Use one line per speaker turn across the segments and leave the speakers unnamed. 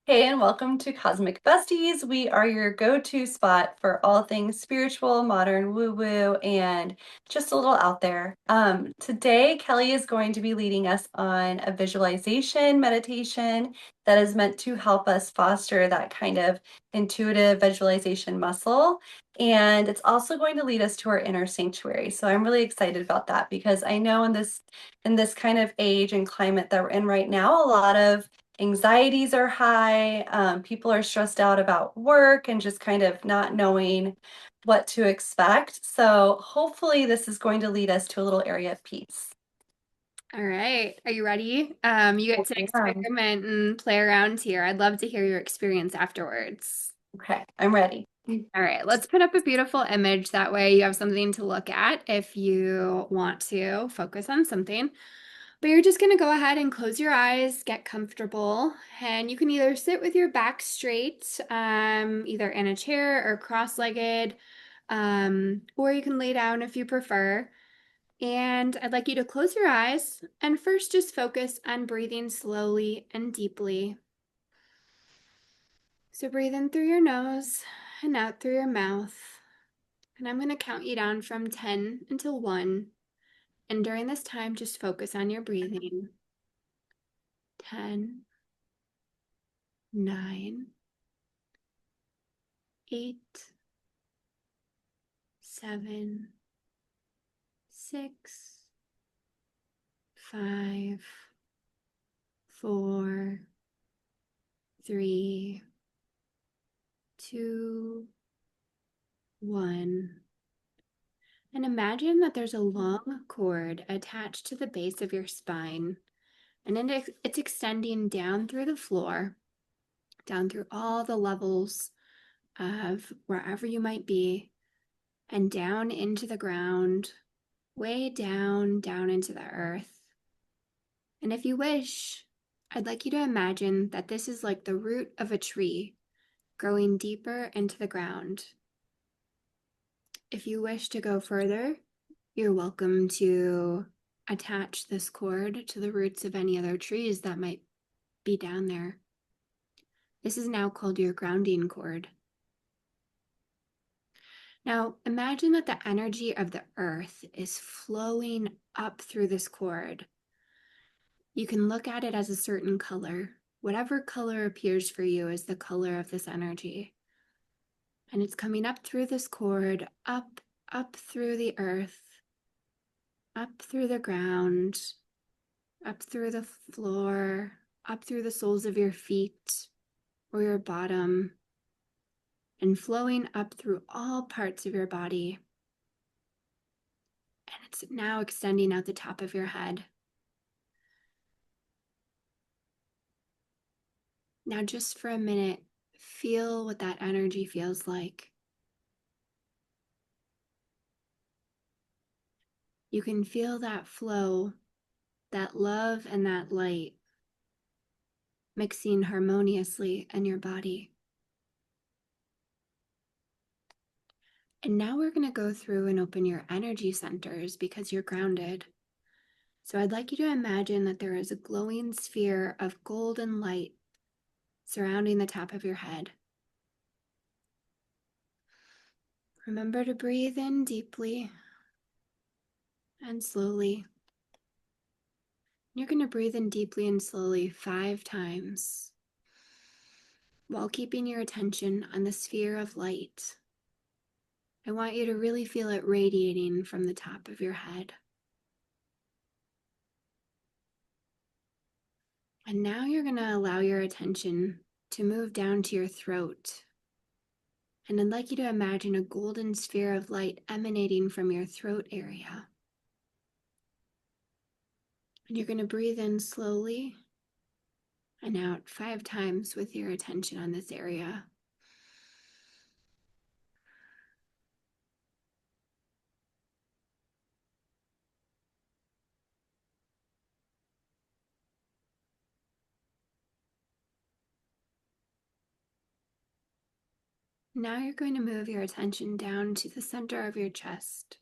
Hey, and welcome to Cosmic Besties. We are your go-to spot for all things spiritual, modern woo-woo, and just a little out there. Today, Kelly is going to be leading us on a visualization meditation that is meant to help us foster that kind of intuitive visualization muscle. And it's also going to lead us to our inner sanctuary. So I'm really excited about that because I know in this kind of age and climate that we're in right now, a lot of anxieties are high. People are stressed out about work and just kind of not knowing what to expect. So hopefully this is going to lead us to a little area of peace.
All right. Are you ready? You get to
Yeah.
experiment and play around here. I'd love to hear your experience afterwards.
Okay, I'm ready.
All right, let's put up a beautiful image. That way you have something to look at if you want to focus on something. But you're just going to go ahead and close your eyes, get comfortable, and you can either sit with your back straight, either in a chair or cross-legged, or you can lay down if you prefer. And I'd like you to close your eyes and first just focus on breathing slowly and deeply. So breathe in through your nose and out through your mouth. And I'm going to count you down from 10 until 1. And during this time, just focus on your breathing. 10, 9, 8, 7, 6, 5, 4, 3, 2, 1. And imagine that there's a long cord attached to the base of your spine, and it's extending down through the floor, down through all the levels of wherever you might be, and down into the ground, way down, down into the earth. And if you wish, I'd like you to imagine that this is like the root of a tree growing deeper into the ground. If you wish to go further, you're welcome to attach this cord to the roots of any other trees that might be down there. This is now called your grounding cord. Now, imagine that the energy of the earth is flowing up through this cord. You can look at it as a certain color. Whatever color appears for you is the color of this energy. And it's coming up through this cord, up through the earth, up through the ground, up through the floor, up through the soles of your feet or your bottom, and flowing up through all parts of your body. And it's now extending out the top of your head. Now, just for a minute, feel what that energy feels like. You can feel that flow, that love, and that light mixing harmoniously in your body. And now we're going to go through and open your energy centers because you're grounded. So I'd like you to imagine that there is a glowing sphere of golden light surrounding the top of your head. Remember to breathe in deeply and slowly. You're going to breathe in deeply and slowly 5 times while keeping your attention on the sphere of light. I want you to really feel it radiating from the top of your head. And now you're going to allow your attention to move down to your throat. And I'd like you to imagine a golden sphere of light emanating from your throat area. And you're going to breathe in slowly and out 5 times with your attention on this area. Now you're going to move your attention down to the center of your chest.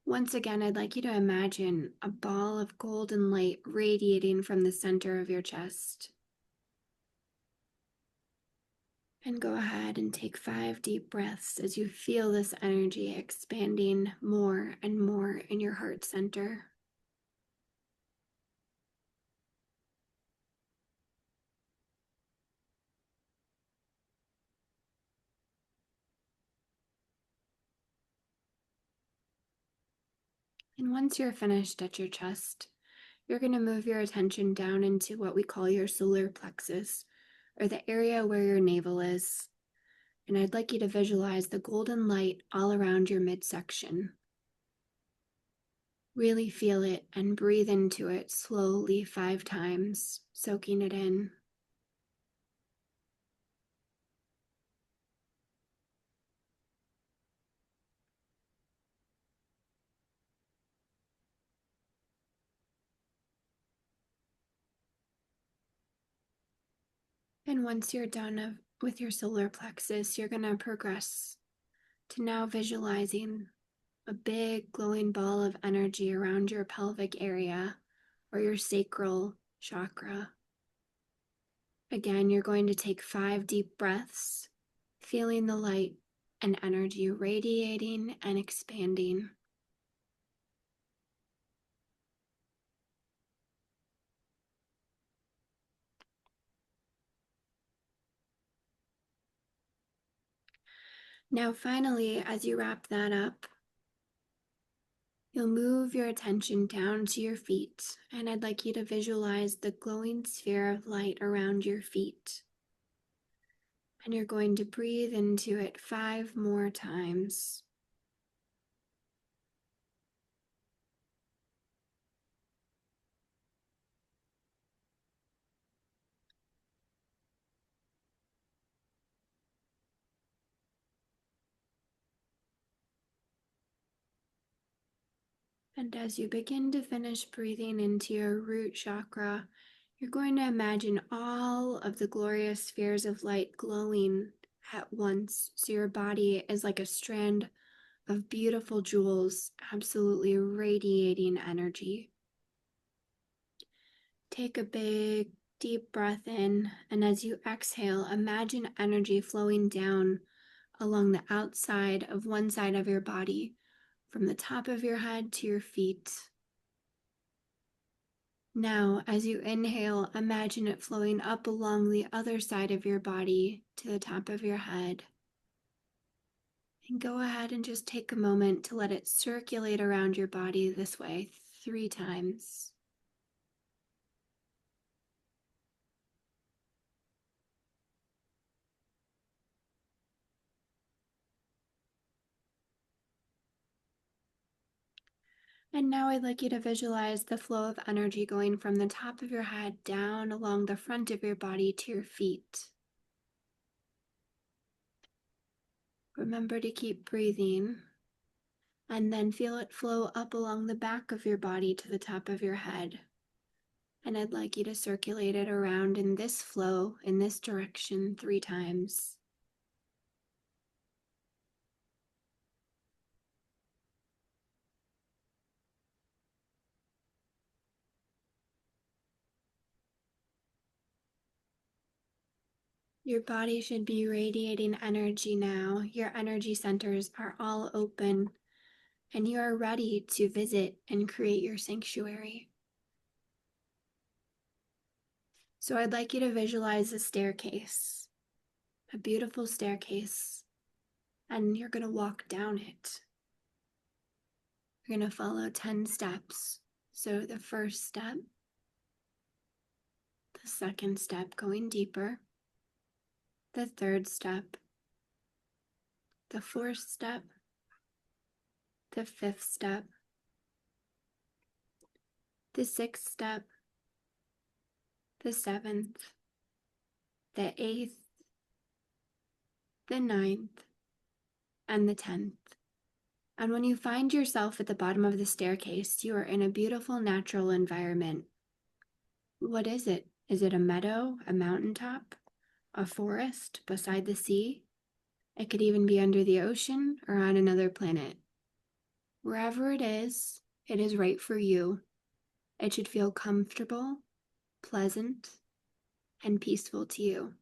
Once again, I'd like you to imagine a ball of golden light radiating from the center of your chest. And go ahead and take 5 deep breaths as you feel this energy expanding more and more in your heart center. And once you're finished at your chest, you're going to move your attention down into what we call your solar plexus, or the area where your navel is. And I'd like you to visualize the golden light all around your midsection. Really feel it and breathe into it slowly 5 times, soaking it in. And once you're done with your solar plexus, you're going to progress to now visualizing a big glowing ball of energy around your pelvic area or your sacral chakra. Again, you're going to take 5 deep breaths, feeling the light and energy radiating and expanding. Now, finally, as you wrap that up, you'll move your attention down to your feet, and I'd like you to visualize the glowing sphere of light around your feet. And you're going to breathe into it 5 more times. And as you begin to finish breathing into your root chakra, you're going to imagine all of the glorious spheres of light glowing at once. So your body is like a strand of beautiful jewels, absolutely radiating energy. Take a big, deep breath in, and as you exhale, imagine energy flowing down along the outside of one side of your body, from the top of your head to your feet. Now, as you inhale, imagine it flowing up along the other side of your body to the top of your head. And go ahead and just take a moment to let it circulate around your body this way 3 times. And now I'd like you to visualize the flow of energy going from the top of your head down along the front of your body to your feet. Remember to keep breathing, and then feel it flow up along the back of your body to the top of your head. And I'd like you to circulate it around in this flow, in this direction 3 times. Your body should be radiating energy now. Your energy centers are all open, and you are ready to visit and create your sanctuary. So I'd like you to visualize a staircase, a beautiful staircase, and you're going to walk down it. You're going to follow 10 steps. So the first step, the second step, going deeper, the third step, the fourth step, the fifth step, the sixth step, the seventh, the eighth, the ninth, and the 10th. And when you find yourself at the bottom of the staircase, you are in a beautiful natural environment. What is it? Is it a meadow, a mountaintop, a forest beside the sea? It could even be under the ocean or on another planet. Wherever it is right for you. It should feel comfortable, pleasant, and peaceful to you.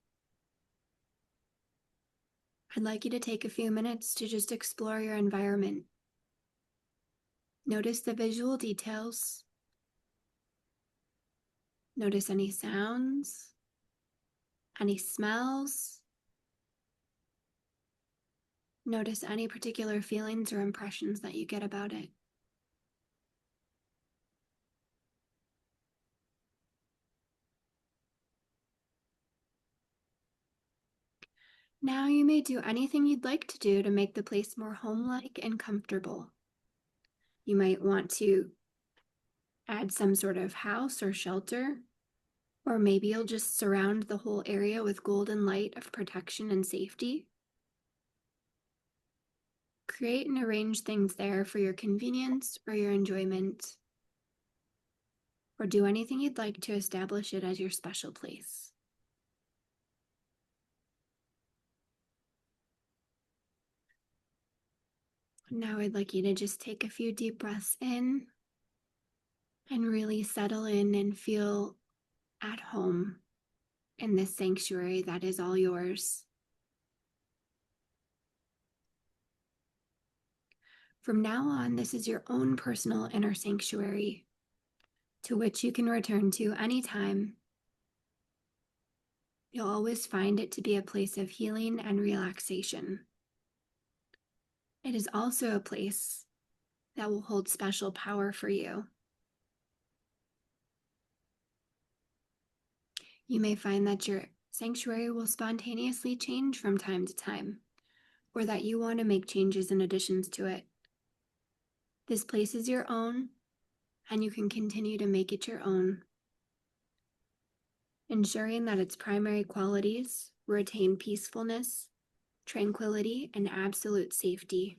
I'd like you to take a few minutes to just explore your environment. Notice the visual details. Notice any sounds, any smells. Notice any particular feelings or impressions that you get about it. Now you may do anything you'd like to do to make the place more home-like and comfortable. You might want to add some sort of house or shelter, or maybe you'll just surround the whole area with golden light of protection and safety. Create and arrange things there for your convenience or your enjoyment, or do anything you'd like to establish it as your special place. Now I'd like you to just take a few deep breaths in and really settle in and feel at home in this sanctuary that is all yours. From now on, this is your own personal inner sanctuary to which you can return to anytime. You'll always find it to be a place of healing and relaxation. It is also a place that will hold special power for you. You may find that your sanctuary will spontaneously change from time to time, or that you want to make changes and additions to it. This place is your own, and you can continue to make it your own, ensuring that its primary qualities retain peacefulness, tranquility, and absolute safety.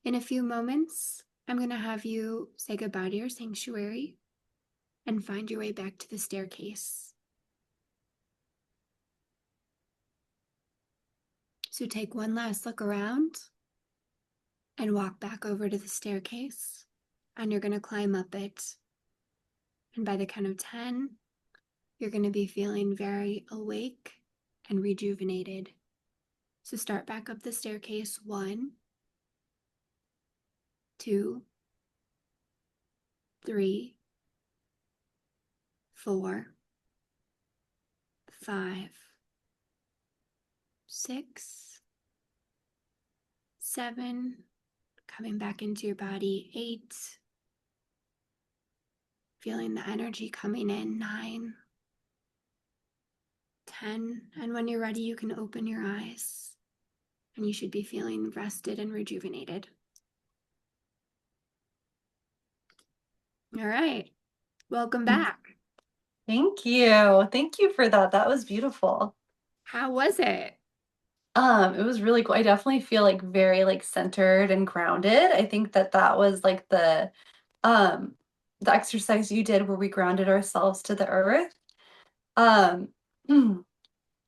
In a few moments, I'm going to have you say goodbye to your sanctuary and find your way back to the staircase. So take one last look around and walk back over to the staircase, and you're going to climb up it. And by the count of 10, you're going to be feeling very awake and rejuvenated. So start back up the staircase. 1, 2, 3, 4, 5, 6, 7, coming back into your body. 8, feeling the energy coming in. 9, 10, and when you're ready, you can open your eyes and you should be feeling rested and rejuvenated. All right, welcome back.
Thank you. Thank you for that. That was beautiful.
How was it?
It was really cool. I definitely feel like very like centered and grounded. I think that that was like um the exercise you did where we grounded ourselves to the earth. Um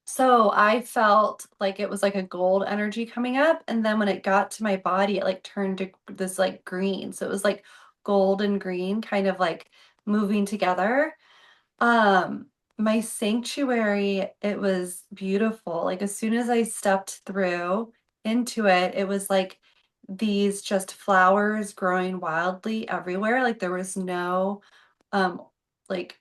so I felt like it was like a gold energy coming up, and then when it got to my body it like turned to this like green. So it was like gold and green kind of like moving together. Um, my sanctuary, it was beautiful. Like as soon as I stepped through into it, it was like these just flowers growing wildly everywhere. Like there was no um like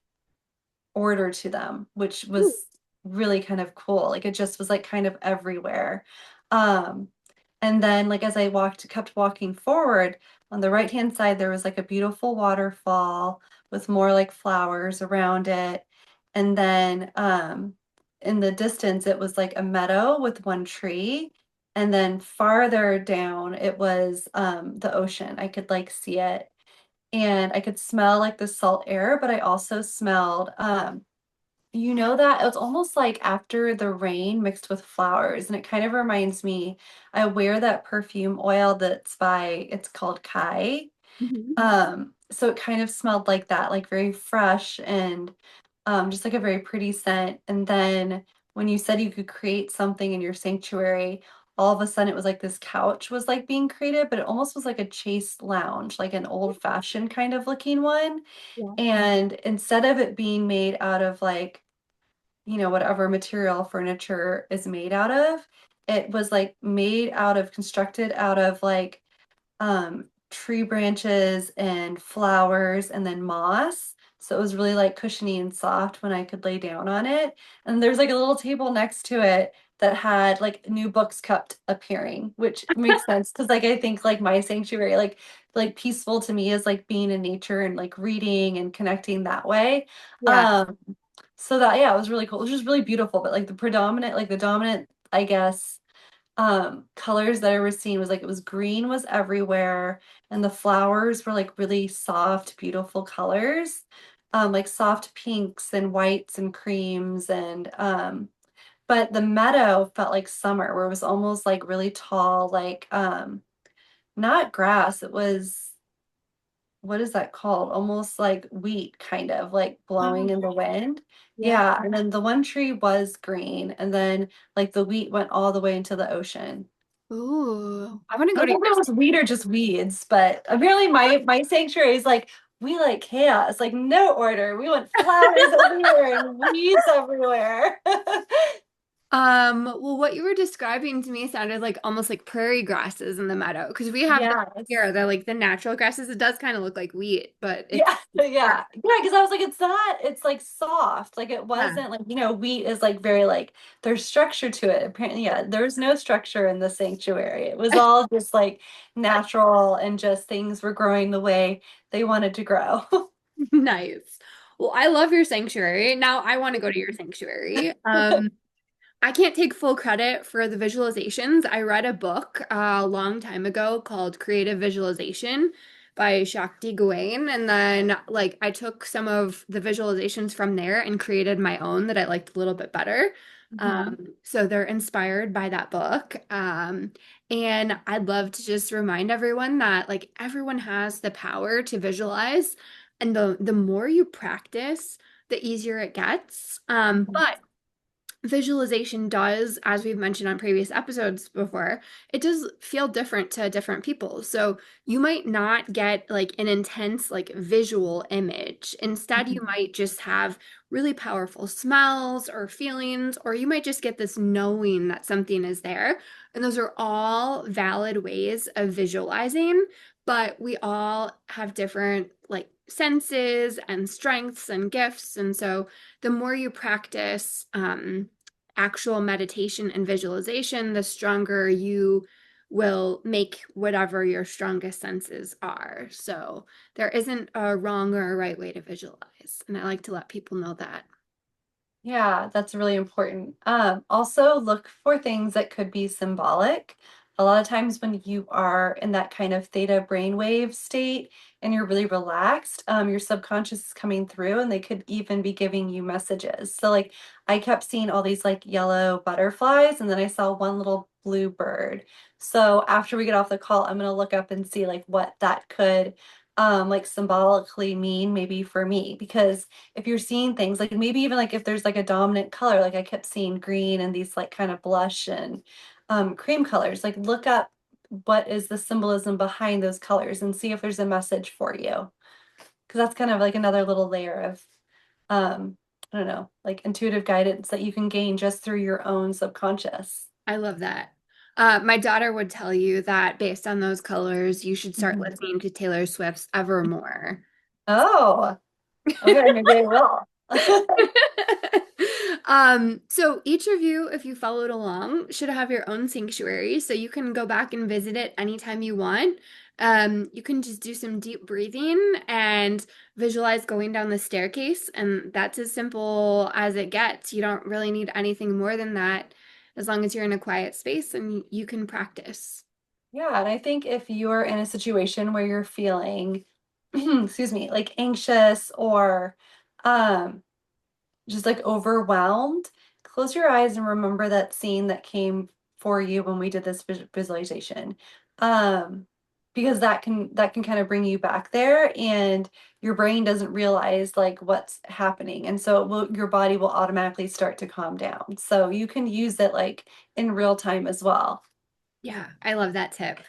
order to them, which
Ooh.
was really kind of cool. Like it just was like kind of everywhere. Um, and then like as I kept walking forward, on the right-hand side, there was like a beautiful waterfall with more like flowers around it. And then in the distance, it was like a meadow with one tree. And then farther down, it was the ocean. I could like see it. And I could smell like the salt air, but I also smelled you know that it was almost like after the rain mixed with flowers, and it kind of reminds me, I wear that perfume oil it's called Kai.
Mhm.
So it kind of smelled like that, like very fresh and just like a very pretty scent. And then when you said you could create something in your sanctuary, all of a sudden it was like this couch was like being created, but it almost was like a chaise lounge, like an old-fashioned kind of looking one.
Yeah.
And instead of it being made out of like whatever material furniture is made out of. it was like made out of, constructed out of like tree branches and flowers and then moss. So it was really like cushiony and soft when I could lay down on it. And there's like a little table next to it that had like new books kept appearing, which makes sense because like I think like my sanctuary, like peaceful to me is like being in nature and like reading and connecting that way.
Yeah.
Um, so that yeah, it was really cool. It was just really beautiful, but like the dominant, I guess, colors that I was seeing was like it was green was everywhere, and the flowers were like really soft, beautiful colors, like soft pinks and whites and creams, and but the meadow felt like summer, where it was almost like really tall, like not grass, it was, what is that called? Almost like wheat, kind of like blowing
Oh,
in the wind.
yeah.
Yeah, and then the one tree was green, and then like the wheat went all the way into the ocean.
Ooh, I want to
I
go
don't
to
know if
yours.
it was weed or just weeds, but apparently my sanctuary is like, we like chaos, like no order. We want flowers everywhere and weeds everywhere.
Well, what you were describing to me sounded like almost like prairie grasses in the meadow because we have that
Yes.
here. They're like the natural grasses. It does kind of look like wheat, but it's
Yeah, yeah. Yeah, because I was like, it's not, it's like soft. Like it
yeah.
wasn't like, wheat is like very like there's structure to it. Apparently, yeah, there's no structure in the sanctuary. It was all just like natural and just things were growing the way they wanted to grow.
Nice. Well, I love your sanctuary. Now I want to go to your sanctuary. I can't take full credit for the visualizations. I read a book a long time ago called Creative Visualization by Shakti Gawain. And then, like, I took some of the visualizations from there and created my own that I liked a little bit better.
Mhm.
So they're inspired by that book. And I'd love to just remind everyone that, like, everyone has the power to visualize. And the more you practice, the easier it gets. But visualization does, as we've mentioned on previous episodes before, it does feel different to different people. So you might not get like an intense, like visual image. Instead, you
Mhm.
might just have really powerful smells or feelings, or you might just get this knowing that something is there. And those are all valid ways of visualizing, but we all have different like senses and strengths and gifts. And so the more you practice, actual meditation and visualization, the stronger you will make whatever your strongest senses are. So there isn't a wrong or a right way to visualize. And I like to let people know that.
Yeah, that's really important. Also look for things that could be symbolic. A lot of times when you are in that kind of theta brainwave state and you're really relaxed, your subconscious is coming through and they could even be giving you messages. So like I kept seeing all these like yellow butterflies and then I saw one little blue bird. So after we get off the call, I'm gonna look up and see like what that could like symbolically mean maybe for me, because if you're seeing things like maybe even like if there's like a dominant color, like I kept seeing green and these like kind of blush and cream colors, like look up what is the symbolism behind those colors and see if there's a message for you, because that's kind of like another little layer of I don't know, like intuitive guidance that you can gain just through your own subconscious.
I love that. My daughter would tell you that based on those colors, you should start
Mhm.
listening to Taylor Swift's Evermore.
Oh, okay, maybe I will.
So each of you, if you followed along, should have your own sanctuary, so you can go back and visit it anytime you want. You can just do some deep breathing and visualize going down the staircase, and that's as simple as it gets. You don't really need anything more than that, as long as you're in a quiet space and you can practice.
Yeah, and I think if you're in a situation where you're feeling, excuse me, like anxious or um, just like overwhelmed, close your eyes and remember that scene that came for you when we did this visualization. Um, because that can kind of bring you back there, and your brain doesn't realize like what's happening, and so your body will automatically start to calm down. So you can use it like in real time as well.
Yeah, I love that tip.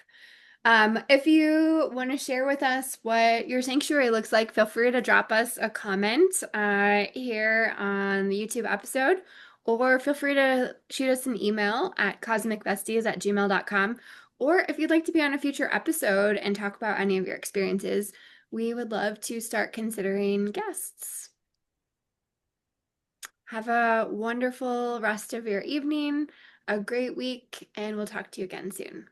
If you want to share with us what your sanctuary looks like, feel free to drop us a comment here on the YouTube episode, Or feel free to shoot us an email at cosmicbesties@gmail.com. Or if you'd like to be on a future episode and talk about any of your experiences, we would love to start considering guests. Have a wonderful rest of your evening, a great week, and we'll talk to you again soon.